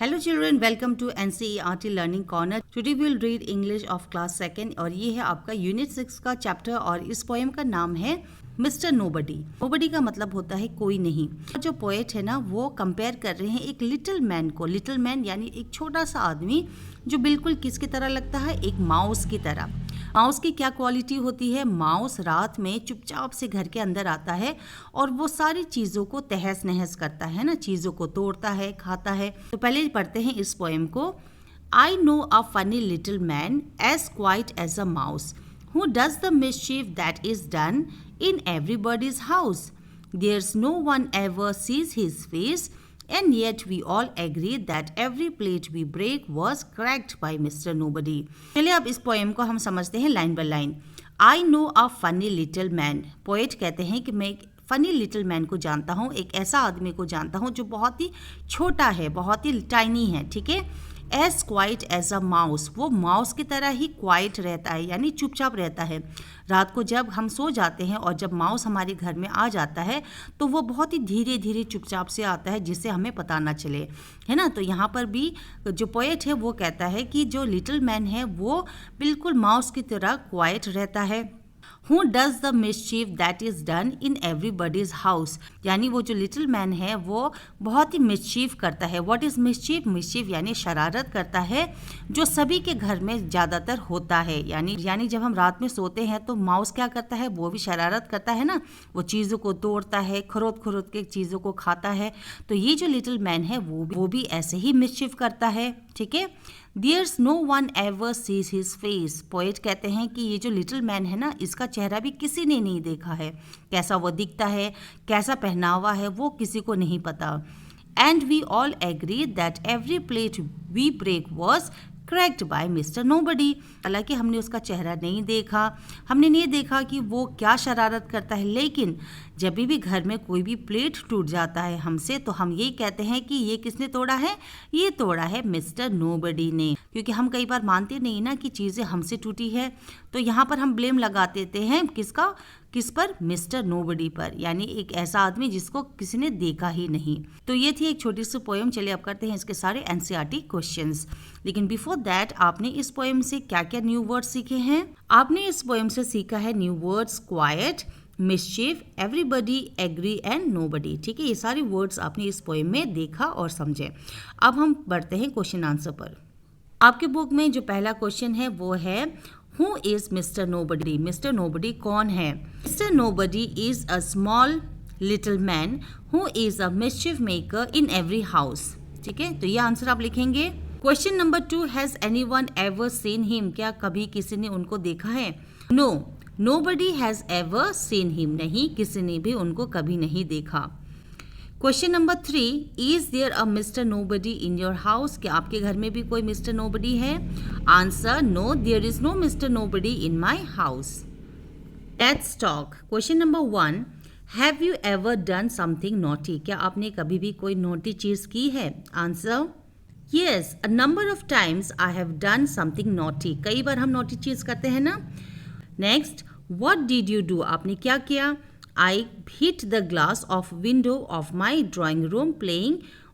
Hello children, welcome to NCERT Learning Corner. Today we will read English of class 2nd और ये है आपका unit 6 का chapter और इस पोएम का नाम है मिस्टर नोबडी। नोबडी का मतलब होता है कोई नहीं। जो पोएट है ना वो कंपेयर कर रहे हैं एक लिटिल मैन को। लिटिल मैन यानी एक छोटा सा आदमी जो बिल्कुल किसकी तरह लगता है, एक माउस की तरह। माउस की क्या क्वालिटी होती है? माउस रात में चुपचाप से घर के अंदर आता है और वो सारी चीज़ों को तहस नहस करता है ना, चीज़ों को तोड़ता है, खाता है। तो पहले पढ़ते हैं इस पोएम को। I know a funny little man as quiet as a mouse who does the mischief that is done in everybody's house. There's no one ever sees his face, and yet we all agree that every plate we break was cracked by Mr. Nobody. चलिए अब इस poem को हम समझते हैं line by line. I know a funny little man. Poet कहते हैं कि मैं एक फनी लिटिल मैन को जानता हूँ, एक ऐसा आदमी को जानता हूँ जो बहुत ही छोटा है, बहुत ही टाइनी है, ठीक है। As quiet as a mouse, वो माउस की तरह ही क्वाइट रहता है यानी चुपचाप रहता है। रात को जब हम सो जाते हैं और जब माउस हमारे घर में आ जाता है तो वो बहुत ही धीरे धीरे चुपचाप से आता है जिससे हमें पता ना चले, है ना। तो यहाँ पर भी जो पोएट है वो कहता है कि जो लिटिल मैन है वो बिल्कुल माउस की तरह क्वाइट रहता है। Who does the mischief that is done in everybody's house? यानी वो जो लिटिल मैन है वो बहुत ही मिस्चीफ करता है। What is mischief? मिस्चीफ यानी शरारत करता है जो सभी के घर में ज़्यादातर होता है। यानी जब हम रात में सोते हैं तो माउस क्या करता है, वो भी शरारत करता है ना, वो चीज़ों को तोड़ता है, खरोद के चीज़ों को खाता है। तो ये जो लिटिल मैन है वो भी ऐसे ही मिस्चीफ करता है, ठीक है। There's no one ever sees his face. Poet कहते हैं कि ये जो लिटिल मैन है ना, इसका चेहरा भी किसी ने नहीं देखा है। कैसा वो दिखता है, कैसा पहनावा है, वो किसी को नहीं पता। And we all agree that every plate we break was cracked by Mr. Nobody. हालांकि हमने उसका चेहरा नहीं देखा, हमने नहीं देखा कि वो क्या शरारत करता है, लेकिन जब भी घर में कोई भी प्लेट टूट जाता है हमसे तो हम यही कहते हैं कि ये किसने तोड़ा है, ये तोड़ा है मिस्टर नोबडी ने। क्योंकि हम कई बार मानते नहीं ना कि चीज़ें हमसे टूटी है, तो यहाँ पर हम ब्लेम लगा देते हैं किस पर? मिस्टर नोबडी पर, यानी एक ऐसा आदमी जिसको किसी ने देखा ही नहीं। तो ये थी एक छोटी सी पोएम। चलिए अब करते हैं इसके सारे एनसीईआरटी क्वेश्चंस। लेकिन बिफोर दैट आपने इस पोएम से क्या क्या न्यू वर्ड्स सीखे हैं? आपने इस पोएम से सीखा है new words quiet, mischief, everybody, agree and nobody, ठीक है। ये सारे वर्ड्स आपने इस पोएम में देखा और समझे। अब हम बढ़ते हैं क्वेश्चन आंसर पर। आपके बुक में जो पहला क्वेश्चन है वो है who is Mr Nobody? Mr Nobody कौन है? Mr Nobody is a small little man who is a mischief maker in every house, ठीक है। तो ये आंसर आप लिखेंगे। Question number 2, has anyone ever seen him? क्या कभी किसी ने उनको देखा है? No, nobody has ever seen him. नहीं, किसी ने भी उनको कभी नहीं देखा। Question number 3, is there a mister Nobody in your house? क्या आपके घर में भी कोई मिस्टर नोबडी है? Answer, no, there is no Mr Nobody in my house. Let's talk. Question number 1, have you ever done something naughty? क्या आपने कभी भी कोई नोटी चीज की है? Answer, yes, a number of times I have done something naughty. कई बार हम नोटी चीज करते हैं ना। Next, what did you do? आपने क्या किया? I hit the glass of window of my drawing room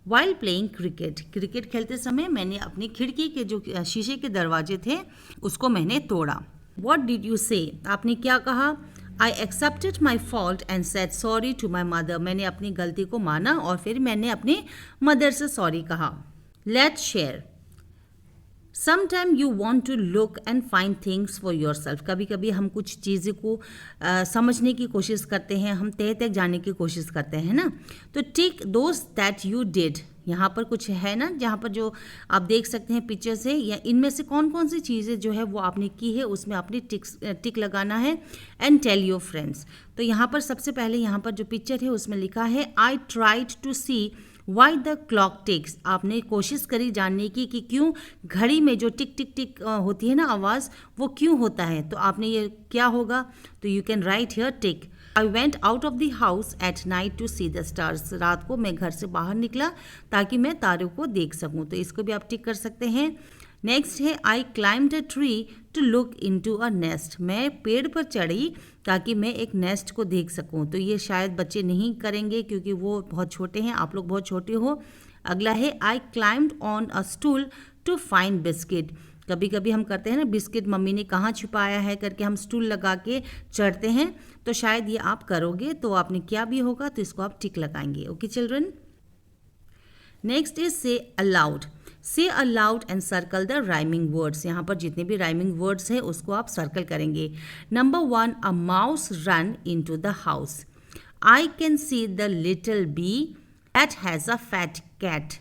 while playing cricket. Cricket खेलते समय मैंने अपनी खिड़की के जो शीशे के दरवाजे थे उसको मैंने तोड़ा। What did you say? आपने क्या कहा? I accepted my fault and said sorry to my mother. मैंने अपनी गलती को माना और फिर मैंने अपनी मदर से सॉरी कहा। Let's share. Sometime you want to look and find things for yourself. कभी कभी हम कुछ चीज़ें को समझने की कोशिश करते हैं, हम तह तक जाने की कोशिश करते हैं ना। तो टिक दोज दैट यू डिड, यहाँ पर कुछ है ना जहाँ पर जो आप देख सकते हैं पिक्चर से, या इनमें से कौन कौन सी चीज़ें जो है वो आपने की है उसमें आपने टिक लगाना है। And tell your friends. तो यहाँ पर सबसे पहले यहाँ पर जो पिक्चर है उसमें लिखा है I tried to see why the clock ticks. आपने कोशिश करी जानने की कि क्यों घड़ी में जो टिक टिक टिक होती है ना आवाज़, वो क्यों होता है। तो आपने ये क्या होगा? तो you can write here tick. I went out of the house at night to see the stars. रात को मैं घर से बाहर निकला ताकि मैं तारों को देख सकूं। तो इसको भी आप टिक कर सकते हैं। नेक्स्ट है I climbed a tree to look into a nest. मैं पेड़ पर चढ़ी ताकि मैं एक नेस्ट को देख सकूं। तो ये शायद बच्चे नहीं करेंगे क्योंकि वो बहुत छोटे हैं, आप लोग बहुत छोटे हो। अगला है I climbed on a stool to find biscuit. कभी कभी हम करते हैं ना, बिस्किट मम्मी ने कहाँ छुपाया है करके हम स्टूल लगा के चढ़ते हैं, तो शायद ये आप करोगे। तो आपने क्या भी होगा तो इसको आप टिक लगाएंगे। Okay children. नेक्स्ट इज से अलाउड। से allowed and circle the rhyming words. यहाँ पर जितने भी राइमिंग वर्ड्स हैं उसको आप सर्कल करेंगे। Number 1, a mouse run into the house. I can see the little bee that has a fat cat.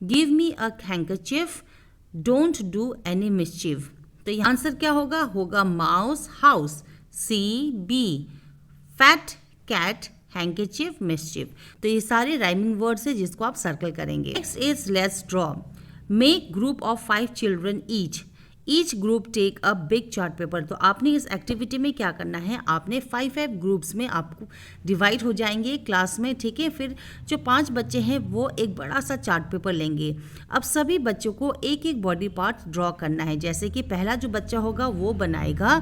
Give me a handkerchief, don't do any mischief. तो यहाँ आंसर क्या होगा? होगा mouse, house, see, bee, fat, cat, handkerchief, mischief. तो ये सारे rhyming words है जिसको आप सर्कल करेंगे। Next is let's draw. Make group of 5 children each group take a big chart paper. तो आपने इस एक्टिविटी में क्या करना है, आपने 5 ग्रुप्स में आपको डिवाइड हो जाएंगे क्लास में, ठीक है। फिर जो 5 बच्चे हैं वो एक बड़ा सा चार्ट पेपर लेंगे। अब सभी बच्चों को एक एक बॉडी पार्ट ड्रॉ करना है। जैसे कि पहला जो बच्चा होगा वो बनाएगा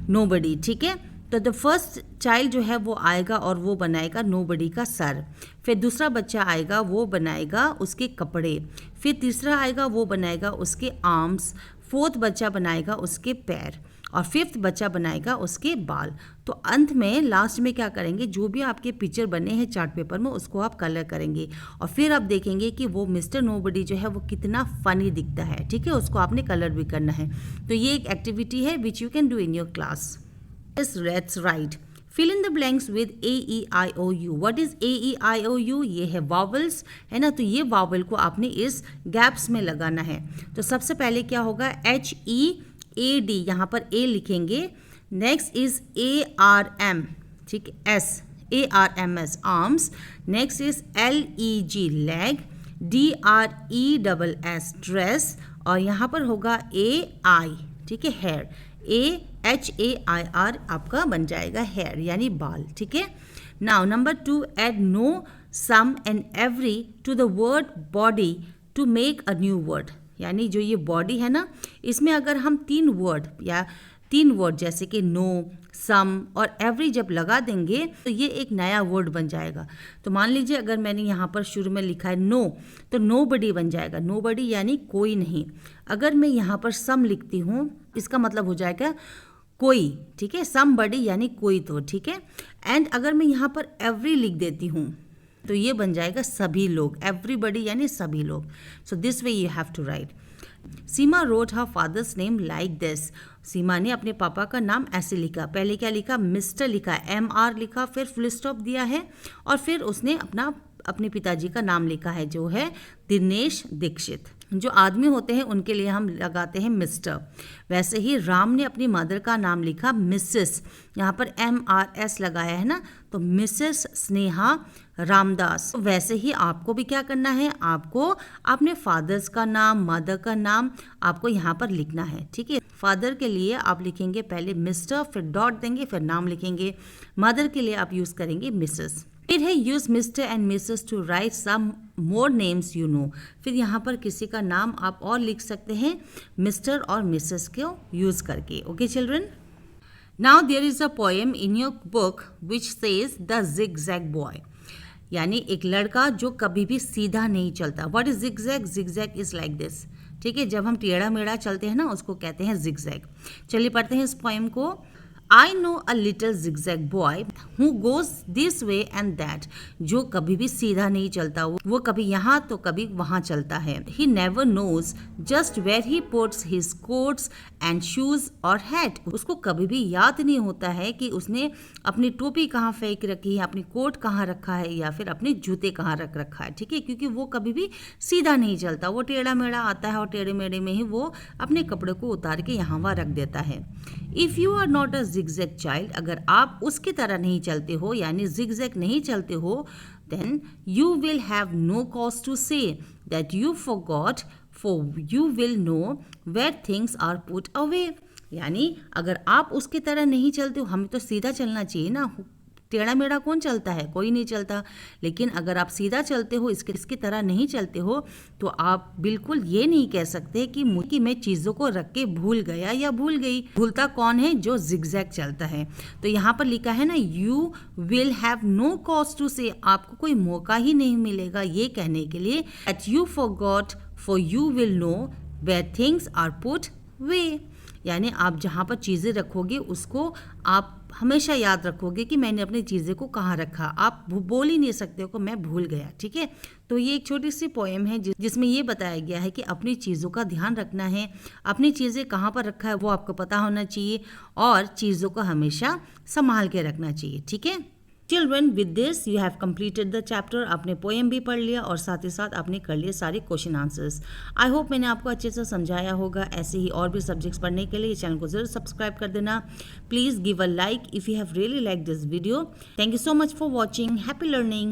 नोबडी, ठीक है। तो द फर्स्ट चाइल्ड जो है वो आएगा और वो बनाएगा नोबडी का सर। फिर दूसरा बच्चा आएगा, वो बनाएगा उसके कपड़े। फिर तीसरा आएगा, वो बनाएगा उसके आर्म्स। फोर्थ बच्चा बनाएगा उसके पैर और फिफ्थ बच्चा बनाएगा उसके बाल। तो अंत में लास्ट में क्या करेंगे, जो भी आपके पिक्चर बने हैं चार्ट पेपर में उसको आप कलर करेंगे और फिर आप देखेंगे कि वो मिस्टर नोबडी जो है वो कितना फनी दिखता है, ठीक है। उसको आपने कलर भी करना है। तो ये एक एक्टिविटी है which you can do in your class. Let's write. Fill in the blanks with A, E, I, O, U. What is A, E, I, O, U? ये है vowels, है ना। तो ये vowel को आपने इस gaps में लगाना है। तो सबसे पहले क्या होगा, H, E, A, D, यहाँ पर A लिखेंगे। Next is A, R, M, ठीक है, S, A, R, M, S, arms. Next is L, E, G, leg. D, R, E, double S, dress. और यहाँ पर होगा A, I, ठीक है, hair. AHAIR आपका बन जाएगा हेयर यानी बाल, ठीक है। Now number 2, add no, some and every to the word body to make a new word. यानी जो ये बॉडी है ना, इसमें अगर हम 3 वर्ड जैसे कि नो, सम और एवरी जब लगा देंगे तो ये एक नया वर्ड बन जाएगा। तो मान लीजिए अगर मैंने यहाँ पर शुरू में लिखा है नो, तो नोबडी बन जाएगा। नोबडी यानी कोई नहीं। अगर मैं यहाँ पर सम लिखती हूँ, इसका मतलब हो जाएगा कोई, ठीक है। समबडी यानी कोई, तो ठीक है। एंड अगर मैं यहाँ पर एवरी लिख देती हूँ तो ये बन जाएगा सभी लोग, एवरीबडी यानी सभी लोग। So this way you have to write. Seema wrote her father's name like this. Seema ने अपने पापा का नाम ऐसे लिखा। पहले क्या लिखा, मिस्टर लिखा, MR लिखा, फिर फुल स्टॉप दिया है और फिर उसने अपने पिताजी का नाम लिखा है जो है दिनेश दीक्षित। जो आदमी होते हैं उनके लिए हम लगाते हैं मिस्टर। वैसे ही राम ने अपनी मदर का नाम लिखा मिसेस, यहाँ पर MRS लगाया है ना, तो मिसेस स्नेहा रामदास। वैसे ही आपको भी क्या करना है, आपको अपने फादर्स का नाम, मदर का नाम आपको यहाँ पर लिखना है, ठीक है। फादर के लिए आप लिखेंगे पहले मिस्टर, फिर डॉट देंगे, फिर नाम लिखेंगे। मदर के लिए आप यूज़ करेंगे मिसेस। फिर है use Mr and Mrs to write some more names you know. फिर यहाँ पर किसी का नाम आप और लिख सकते हैं मिस्टर और मिसेस को यूज करके। Okay children, now there is a poem in your book which says the zigzag boy. यानी एक लड़का जो कभी भी सीधा नहीं चलता। What is zigzag? Zigzag is like this, ठीक है। जब हम टेढ़ा मेढ़ा चलते हैं ना उसको कहते हैं जिगजैग। चलिए पढ़ते हैं इस पोएम को। I know a little zigzag boy who goes this way and that. जो कभी भी सीधा नहीं चलता, वो कभी यहाँ तो कभी वहाँ चलता है। He never knows just where he puts his coats and shoes or hat. उसको कभी भी याद नहीं होता है कि उसने अपनी टोपी कहाँ फेंक रखी है, अपनी कोट कहाँ रखा है या फिर अपने जूते कहाँ रख रखा है, ठीक है। क्योंकि वो कभी भी सीधा नहीं चलता, वो टेढ़ा मेढ़ा आता है और टेढ़े मेढ़े में ही वो अपने कपड़े को उतार के यहाँ वहाँ रख देता है। If you are not a zigzag child, अगर आप उसकी तरह नहीं चलते हो यानी जिगजैग नहीं चलते हो, then you will have no cause to say that you forgot, for you will know where things are put away. यानी अगर आप उसकी तरह नहीं चलते हो, हमें तो सीधा चलना चाहिए ना, टेढ़ा मेढ़ा कौन चलता है, कोई नहीं चलता। लेकिन अगर आप सीधा चलते हो, इसकी तरह नहीं चलते हो, तो आप बिल्कुल ये नहीं कह सकते कि मैं चीज़ों को रख के भूल गया या भूल गई। भूलता कौन है? जो जिगजैग चलता है। तो यहाँ पर लिखा है ना, you will have no cause to say, आपको कोई मौका ही नहीं मिलेगा ये कहने के लिए that you forgot, for you will know where things are put way. यानी आप जहाँ पर चीज़ें रखोगे उसको आप हमेशा याद रखोगे कि मैंने अपनी चीज़ें को कहाँ रखा। आप बोल ही नहीं सकते हो कि मैं भूल गया। ठीक है, तो ये एक छोटी सी पोएम है जिसमें ये बताया गया है कि अपनी चीज़ों का ध्यान रखना है, अपनी चीज़ें कहाँ पर रखा है वो आपको पता होना चाहिए और चीज़ों को हमेशा संभाल के रखना चाहिए। ठीक है children, with this you have completed the chapter. आपने पोएम भी पढ़ लिया और साथ ही साथ आपने कर लिए सारे क्वेश्चन आंसर्स। आई होप मैंने आपको अच्छे से समझाया होगा। ऐसे ही और भी सब्जेक्ट्स पढ़ने के लिए चैनल को जरूर सब्सक्राइब कर देना। Please give a like if you have really like this video. Thank you so much for watching. Happy learning.